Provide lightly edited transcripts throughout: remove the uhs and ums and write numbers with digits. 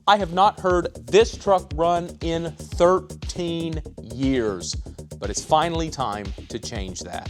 I have not heard this truck run in 13 years, but it's finally time to change that.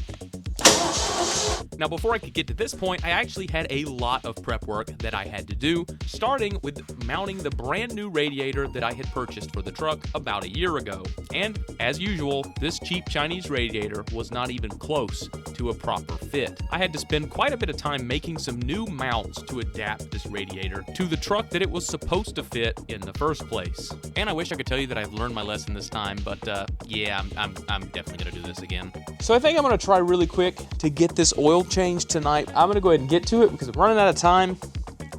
Now, before I could get to this point, I actually had a lot of prep work that I had to do, starting with mounting the brand new radiator that I had purchased for the truck about a year ago. And, as usual, this cheap Chinese radiator was not even close to a proper fit. I had to spend quite a bit of time making some new mounts to adapt this radiator to the truck that it was supposed to fit in the first place. And I wish I could tell you that I've learned my lesson this time, but yeah, I'm definitely gonna do this again. So I think I'm gonna try really quick to get this oil changed tonight. I'm gonna go ahead and get to it because I'm running out of time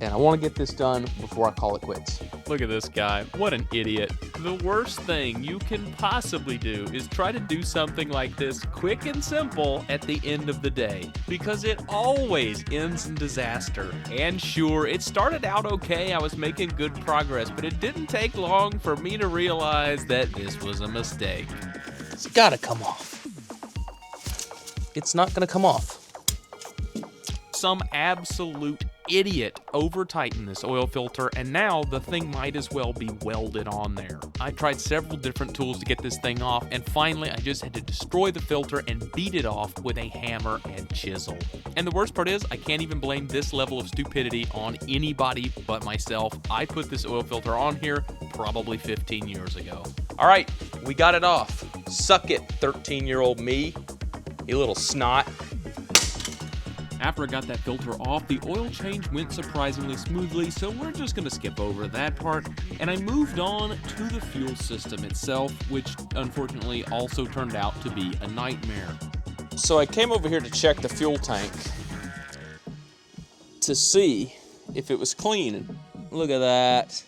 and I wanna get this done before I call it quits. Look at this guy, what an idiot. The worst thing you can possibly do is try to do something like this quick and simple at the end of the day, because it always ends in disaster. And sure, it started out okay, I was making good progress, but it didn't take long for me to realize that this was a mistake. It's gotta come off. It's not gonna come off. Some absolute idiot over-tightened this oil filter, and now the thing might as well be welded on there. I tried several different tools to get this thing off, and finally I just had to destroy the filter and beat it off with a hammer and chisel. And the worst part is, I can't even blame this level of stupidity on anybody but myself. I put this oil filter on here probably 15 years ago. All right, we got it off. Suck it, 13-year-old me, you little snot. After I got that filter off, the oil change went surprisingly smoothly, so we're just going to skip over that part, and I moved on to the fuel system itself, which unfortunately also turned out to be a nightmare. So I came over here to check the fuel tank to see if it was clean. Look at that.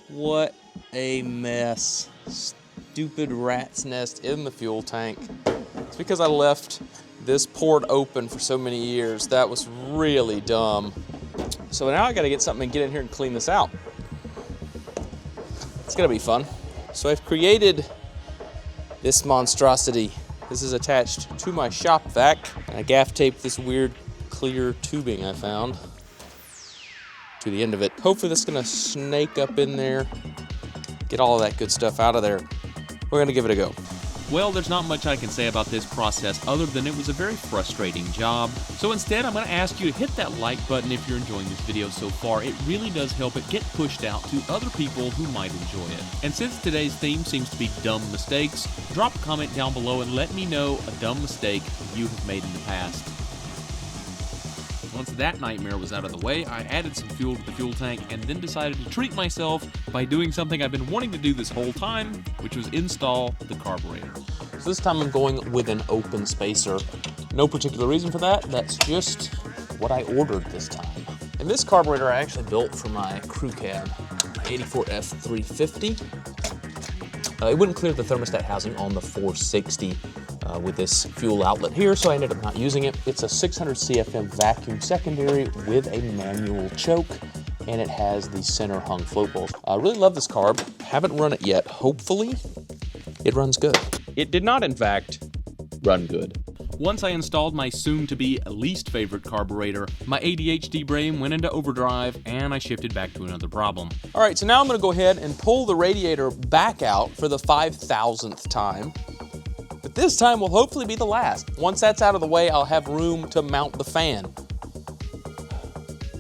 What a mess. Stupid rat's nest in the fuel tank. It's because I left this port open for so many years. That was really dumb. So now I gotta get something and get in here and clean this out. It's gonna be fun. So I've created this monstrosity. This is attached to my shop vac. I gaff taped this weird clear tubing I found to the end of it. Hopefully that's gonna snake up in there, get all of that good stuff out of there. We're gonna give it a go. Well, there's not much I can say about this process other than it was a very frustrating job. So instead, I'm going to ask you to hit that like button if you're enjoying this video so far. It really does help it get pushed out to other people who might enjoy it. And since today's theme seems to be dumb mistakes, drop a comment down below and let me know a dumb mistake you have made in the past. Once that nightmare was out of the way, I added some fuel to the fuel tank and then decided to treat myself by doing something I've been wanting to do this whole time, which was install the carburetor. So this time I'm going with an open spacer. No particular reason for that, that's just what I ordered this time. And this carburetor I actually built for my crew cab, my 84 F350. It wouldn't clear the thermostat housing on the 460 with this fuel outlet here, so I ended up not using it. It's a 600 CFM vacuum secondary with a manual choke, and it has the center hung float bowls. I really love this carb. Haven't run it yet. Hopefully it runs good. It did not, in fact, run good. Once I installed my soon-to-be least favorite carburetor, my ADHD brain went into overdrive and I shifted back to another problem. All right, so now I'm gonna go ahead and pull the radiator back out for the 5,000th time. But this time will hopefully be the last. Once that's out of the way, I'll have room to mount the fan.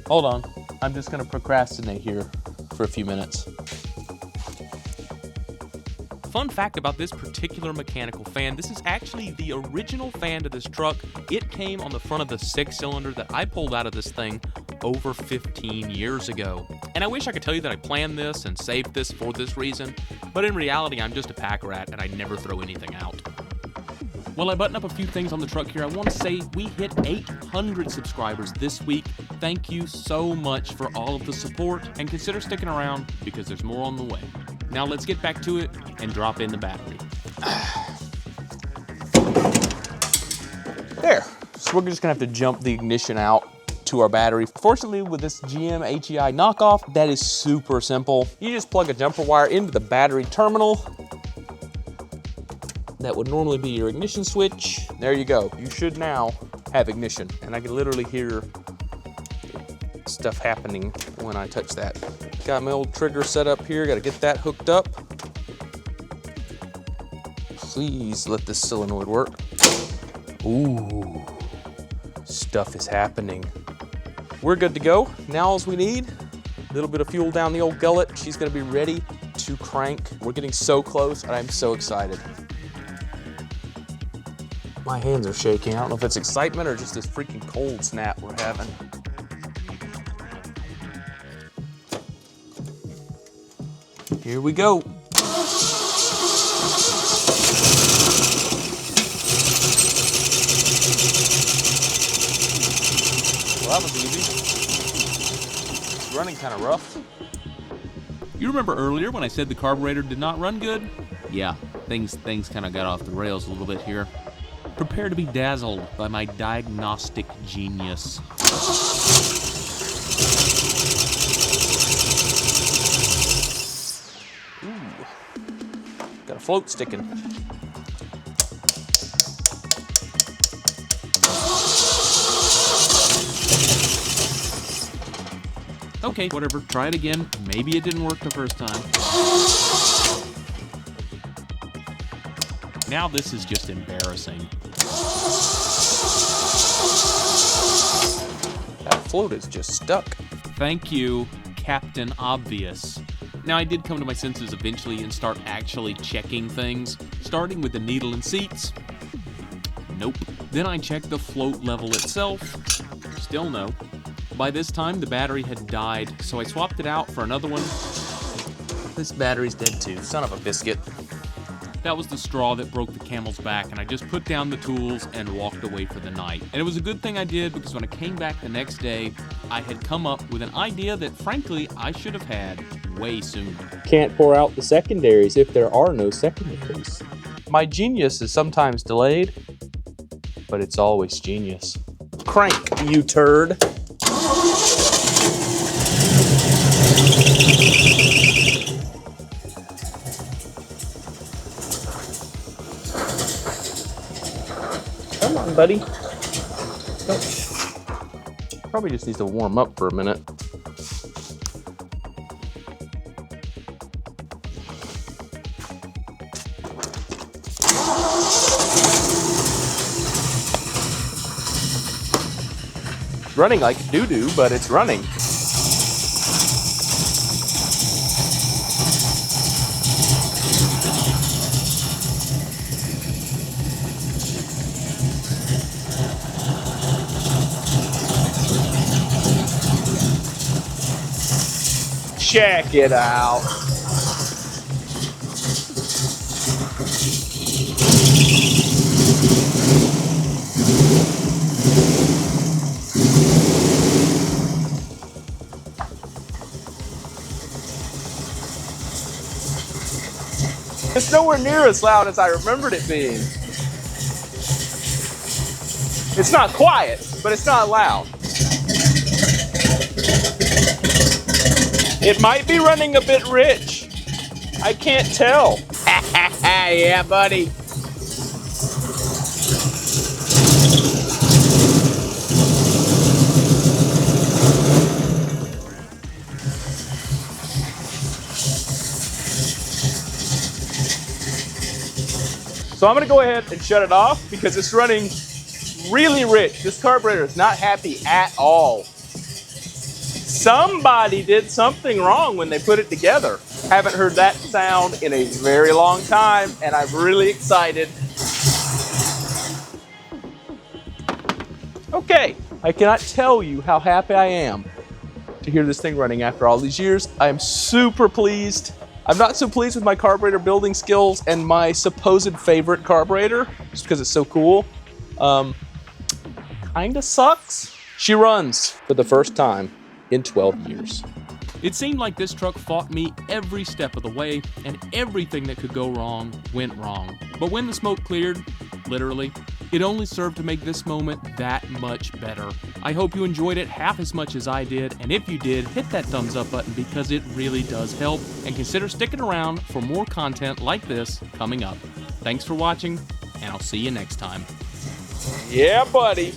Hold on, I'm just gonna procrastinate here for a few minutes. Fun fact about this particular mechanical fan, this is actually the original fan to this truck. It came on the front of the 6-cylinder that I pulled out of this thing over 15 years ago. And I wish I could tell you that I planned this and saved this for this reason, but in reality I'm just a pack rat and I never throw anything out. While I button up a few things on the truck here, I want to say we hit 800 subscribers this week. Thank you so much for all of the support, and consider sticking around because there's more on the way. Now let's get back to it and drop in the battery. There. So we're just gonna have to jump the ignition out to our battery. Fortunately, with this GM HEI knockoff, that is super simple. You just plug a jumper wire into the battery terminal. That would normally be your ignition switch. There you go. You should now have ignition. And I can literally hear stuff happening when I touch that. Got my old trigger set up here, gotta get that hooked up. Please let this solenoid work. Ooh, stuff is happening. We're good to go. Now all we need, a little bit of fuel down the old gullet. She's gonna be ready to crank. We're getting so close, and I'm so excited. My hands are shaking. I don't know if it's excitement or just this freaking cold snap we're having. Here we go. Well, that was easy. It's running kind of rough. You remember earlier when I said the carburetor did not run good? Yeah, things kind of got off the rails a little bit here. Prepare to be dazzled by my diagnostic genius. Ooh, got a float sticking. Okay, whatever, try it again. Maybe it didn't work the first time. Now this is just embarrassing. That float is just stuck. Thank you, Captain Obvious. Now I did come to my senses eventually and start actually checking things, starting with the needle and seats. Nope. Then I checked the float level itself. Still no. By this time, the battery had died, so I swapped it out for another one. This battery's dead too, son of a biscuit. That was the straw that broke the camel's back, and I just put down the tools and walked away for the night. And it was a good thing I did, because when I came back the next day, I had come up with an idea that, frankly, I should have had way sooner. Can't pour out the secondaries if there are no secondaries. My genius is sometimes delayed, but it's always genius. Crank, you turd. Come on, buddy. Probably just needs to warm up for a minute. It's running like doo-doo, but it's running. Check it out. It's nowhere near as loud as I remembered it being. It's not quiet, but it's not loud. It might be running a bit rich. I can't tell. Yeah, buddy. So I'm gonna go ahead and shut it off because it's running really rich. This carburetor is not happy at all. Somebody did something wrong when they put it together. Haven't heard that sound in a very long time, and I'm really excited. Okay, I cannot tell you how happy I am to hear this thing running after all these years. I am super pleased. I'm not so pleased with my carburetor building skills and my supposed favorite carburetor, just because it's so cool. Kinda sucks. She runs for the first time in 12 years. It seemed like this truck fought me every step of the way, and everything that could go wrong went wrong. But when the smoke cleared, literally, it only served to make this moment that much better. I hope you enjoyed it half as much as I did, and if you did, hit that thumbs up button because it really does help, and consider sticking around for more content like this coming up. Thanks for watching, and I'll see you next time. Yeah, buddy.